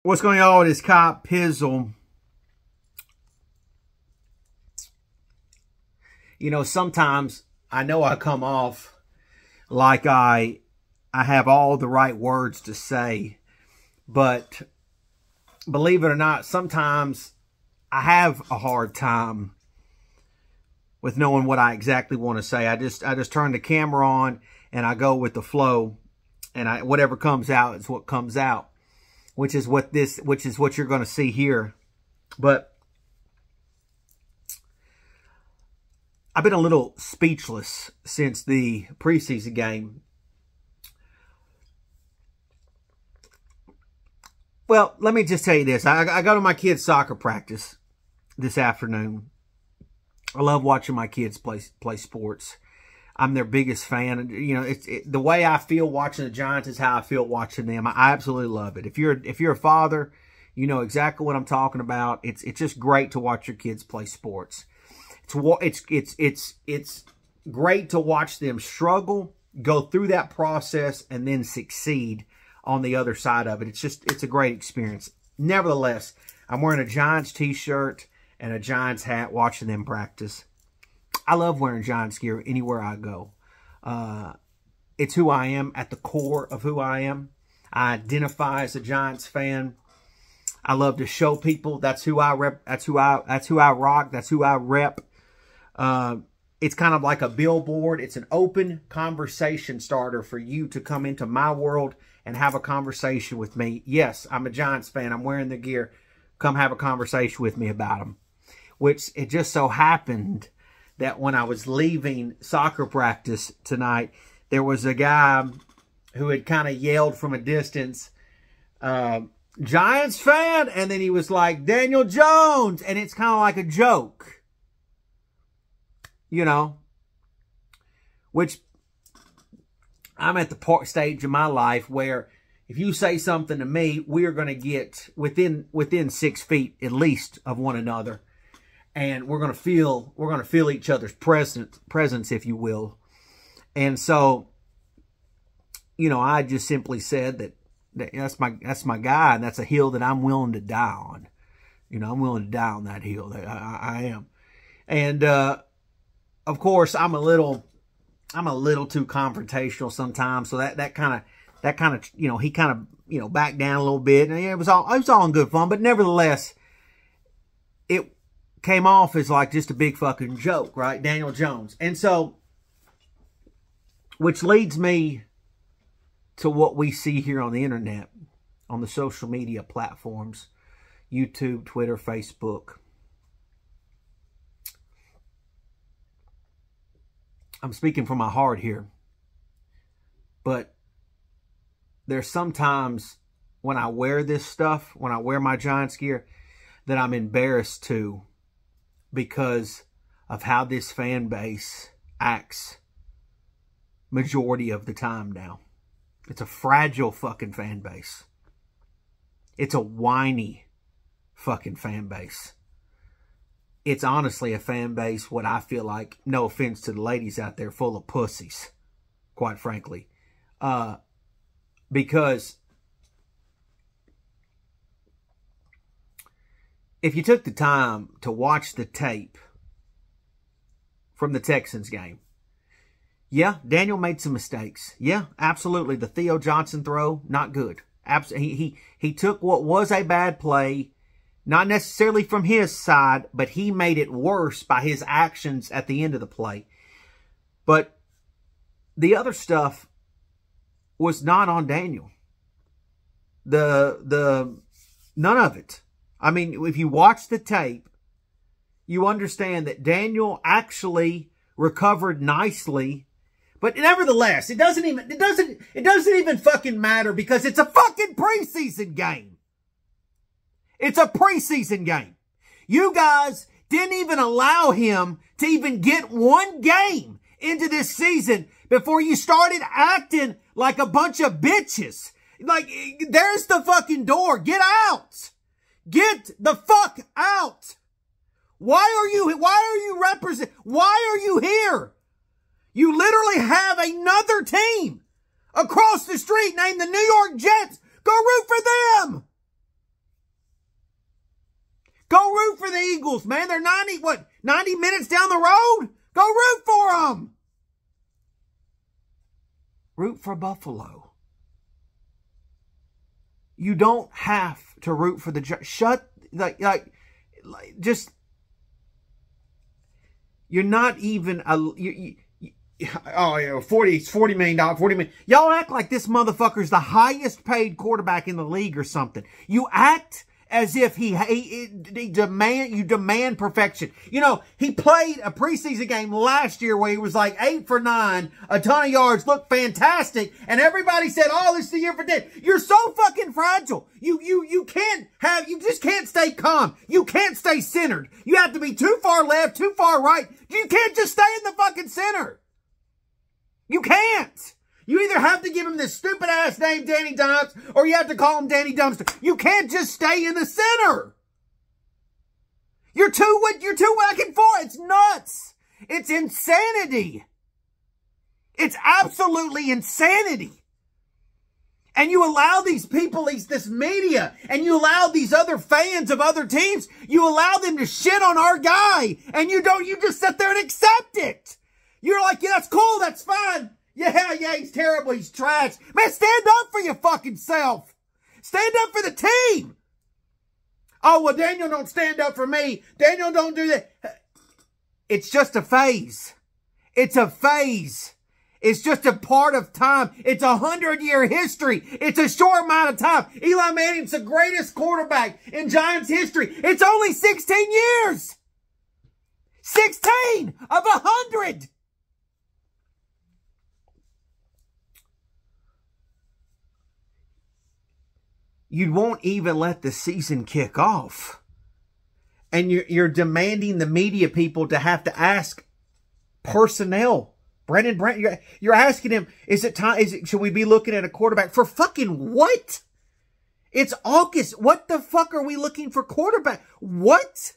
What's going on? It's Cop Pizzle. You know, sometimes I know I come off like I have all the right words to say, but believe it or not, sometimes I have a hard time with knowing what I exactly want to say. I just turn the camera on and I go with the flow, and whatever comes out is what comes out. Which is what you're going to see here. But I've been a little speechless since the preseason game. Well, let me just tell you this. I go to my kids' soccer practice this afternoon. I love watching my kids play sports. I'm their biggest fan. You know, the way I feel watching the Giants is how I feel watching them. I absolutely love it. If you're a father, you know exactly what I'm talking about. It's just great to watch your kids play sports. It's great to watch them struggle, go through that process, and then succeed on the other side of it. It's a great experience. Nevertheless, I'm wearing a Giants t-shirt and a Giants hat watching them practice. I love wearing Giants gear anywhere I go. It's who I am, at the core of who I am. I identify as a Giants fan. I love to show people that's who I rep. That's who I rock. That's who I rep. It's kind of like a billboard. It's an open conversation starter for you to come into my world and have a conversation with me. Yes, I'm a Giants fan. I'm wearing the gear. Come have a conversation with me about them. Which it just so happened that when I was leaving soccer practice tonight, there was a guy who had kind of yelled from a distance, Giants fan, and then he was like, Daniel Jones, and it's kind of like a joke, you know, which I'm at the stage in my life where if you say something to me, we're going to get within 6 feet at least of one another. And we're going to feel each other's presence, if you will. And so, you know, I just simply said that's my guy, and that's a hill that I'm willing to die on. You know, I'm willing to die on that hill. I am. And of course, I'm a little too confrontational sometimes. So that kind of you know, he kind of, you know, backed down a little bit, and it was all in good fun. But nevertheless, it came off as like just a big fucking joke, right? Daniel Jones. And so, which leads me to what we see here on the internet, on the social media platforms, YouTube, Twitter, Facebook. I'm speaking from my heart here. But there's sometimes when I wear this stuff, when I wear my Giants gear, that I'm embarrassed to, because of how this fan base acts majority of the time now. It's a fragile fucking fan base. It's a whiny fucking fan base. It's honestly a fan base, what I feel like, no offense to the ladies out there, full of pussies, quite frankly. Because if you took the time to watch the tape from the Texans game, yeah, Daniel made some mistakes. Yeah, absolutely. The Theo Johnson throw, not good. He took what was a bad play, not necessarily from his side, but he made it worse by his actions at the end of the play. But the other stuff was not on Daniel. None of it. I mean, if you watch the tape, you understand that Daniel actually recovered nicely. But nevertheless, it doesn't even fucking matter, because it's a fucking preseason game. It's a preseason game. You guys didn't even allow him to even get one game into this season before you started acting like a bunch of bitches. Like, there's the fucking door. Get out. Get the fuck out. Why are you here? You literally have another team across the street named the New York Jets. Go root for them. for the Eagles, man. They're 90 minutes down the road? Go root for them. Root for Buffalo. You don't have to root for the just, you're not even $40 million. Y'all act like this motherfucker's the highest paid quarterback in the league or something. You act as if you demand perfection. You know, he played a preseason game last year where he was like 8 for 9, a ton of yards, looked fantastic, and everybody said, "Oh, this is the year for Dan." You're so fucking fragile. You just can't stay calm. You can't stay centered. You have to be too far left, too far right. You can't just stay in the fucking center. You can't. You either have to give him this stupid-ass name, Danny Dumps, or you have to call him Danny Dumpster. You can't just stay in the center. You're too back and forth. It's nuts. It's insanity. It's absolutely insanity. And you allow these people, this media, and you allow these other fans of other teams, you allow them to shit on our guy, and you just sit there and accept it. You're like, yeah, that's cool, that's fine. Yeah, he's terrible, he's trash. Man, stand up for your fucking self. Stand up for the team. Oh, well, Daniel don't stand up for me. Daniel don't do that. It's just a phase. It's a phase. It's just a part of time. It's a 100-year history. It's a short amount of time. Eli Manning's the greatest quarterback in Giants history. It's only 16 years. 16 of 100. You won't even let the season kick off. And you're demanding the media people to have to ask personnel. Brent, you're asking him, is it time? Should we be looking at a quarterback for fucking what? It's August. What the fuck are we looking for quarterback? What?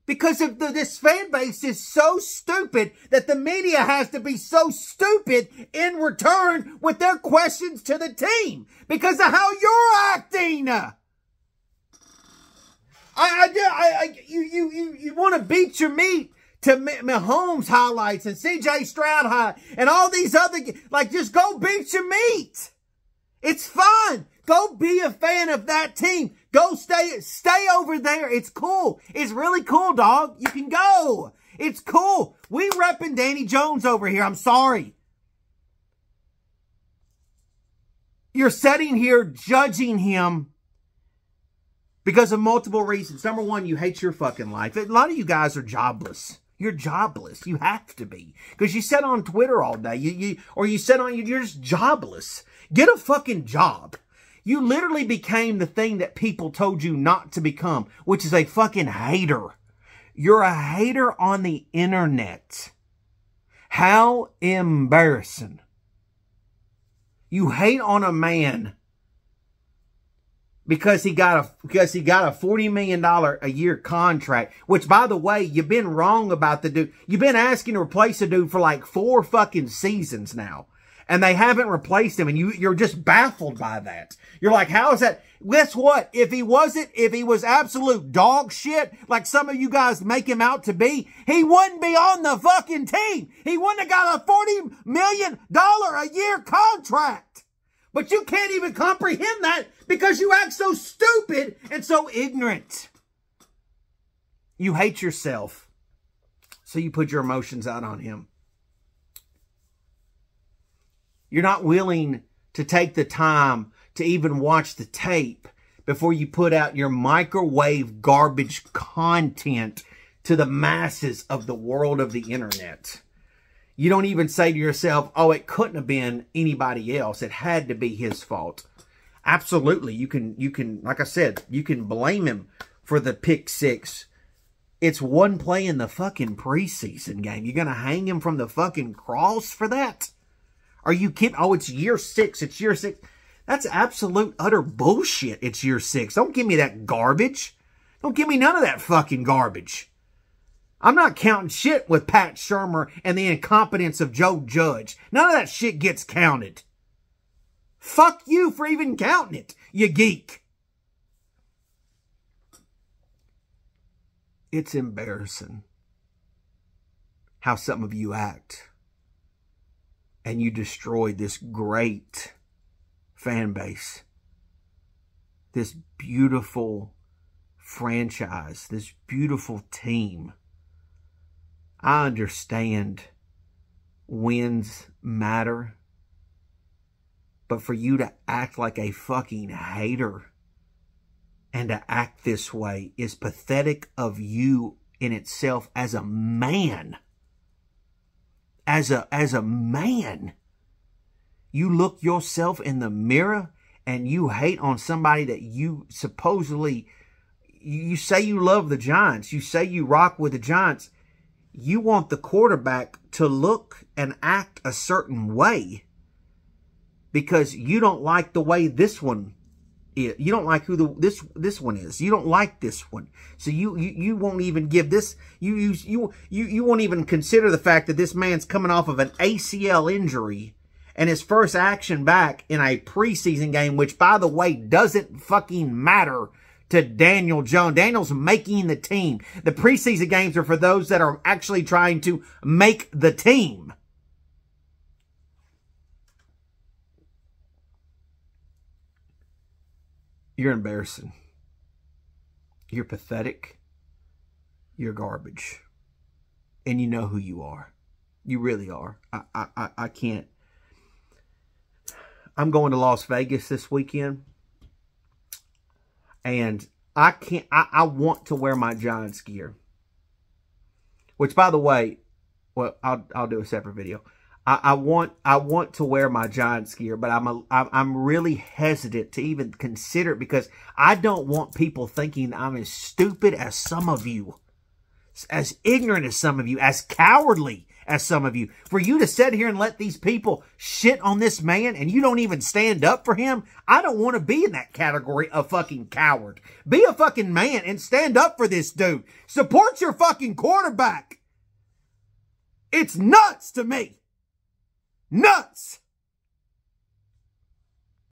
Because of this fan base is so stupid that the media has to be so stupid in return with their questions to the team because of how you're acting. You want to beat your meat to Mahomes highlights and CJ Stroud and all these other, just go beat your meat. It's fun. Go be a fan of that team. Go stay over there. It's cool. It's really cool, dog. You can go. It's cool. We repping Danny Jones over here. I'm sorry. You're sitting here judging him because of multiple reasons. Number one, you hate your fucking life. A lot of you guys are jobless. You're jobless. You have to be. Because you sit on Twitter all day. You're just jobless. Get a fucking job. You literally became the thing that people told you not to become, which is a fucking hater. You're a hater on the internet. How embarrassing. You hate on a man because he got a $40 million a year contract, which, by the way, you've been wrong about the dude. You've been asking to replace the dude for like 4 fucking seasons now. And they haven't replaced him, and you're just baffled by that. You're like, how is that? Guess what? If he was absolute dog shit, like some of you guys make him out to be, he wouldn't be on the fucking team. He wouldn't have got a $40 million a year contract. But you can't even comprehend that because you act so stupid and so ignorant. You hate yourself, so you put your emotions out on him. You're not willing to take the time to even watch the tape before you put out your microwave garbage content to the masses of the world of the internet. You don't even say to yourself, oh, it couldn't have been anybody else. It had to be his fault. Absolutely. You can, like I said, you can blame him for the pick 6. It's one play in the fucking preseason game. You're going to hang him from the fucking cross for that? Are you kidding? Oh, it's year 6. It's year 6. That's absolute utter bullshit. It's year 6. Don't give me that garbage. Don't give me none of that fucking garbage. I'm not counting shit with Pat Shurmur and the incompetence of Joe Judge. None of that shit gets counted. Fuck you for even counting it, you geek. It's embarrassing how some of you act. And you destroyed this great fan base. This beautiful franchise. This beautiful team. I understand wins matter. But for you to act like a fucking hater and to act this way is pathetic of you in itself as a man. As a man, you look yourself in the mirror and you hate on somebody that you supposedly, you say you love the Giants. You say you rock with the Giants. You want the quarterback to look and act a certain way because you don't like the way this one is. You don't like who this one is. You don't like this one. So you won't even give this, you won't even consider the fact that this man's coming off of an ACL injury and his first action back in a preseason game, which by the way doesn't fucking matter to Daniel Jones. Daniel's making the team. The preseason games are for those that are actually trying to make the team. You're embarrassing. You're pathetic. You're garbage. And you know who you are. You really are. I can't. I'm going to Las Vegas this weekend. And I can't. I want to wear my Giants gear. Which, by the way, well, I'll do a separate video. I want to wear my Giants gear, but I'm really hesitant to even consider it because I don't want people thinking I'm as stupid as some of you, as ignorant as some of you, as cowardly as some of you. For you to sit here and let these people shit on this man and you don't even stand up for him, I don't want to be in that category of fucking coward. Be a fucking man and stand up for this dude. Support your fucking quarterback. It's nuts to me. Nuts!